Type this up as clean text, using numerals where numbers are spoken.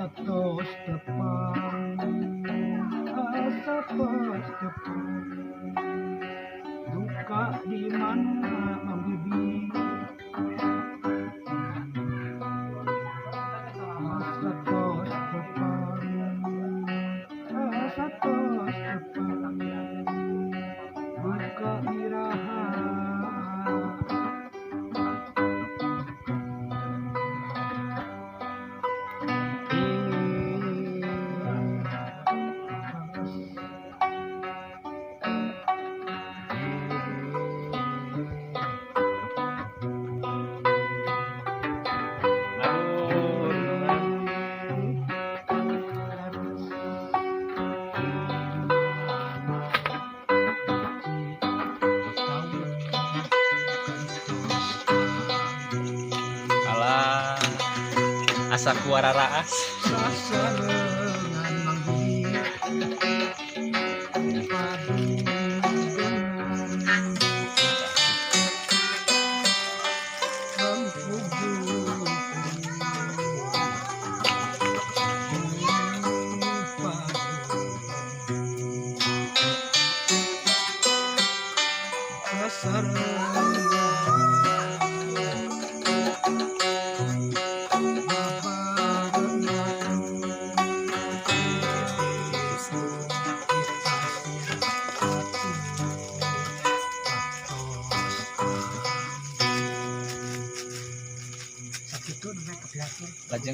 satos tepang asa pas tepang duka di mana mambibi satos tepang satos tepang duka iraha Alah, asa kuara raas. sasarengan manggi padu dengan rempugu Lajeng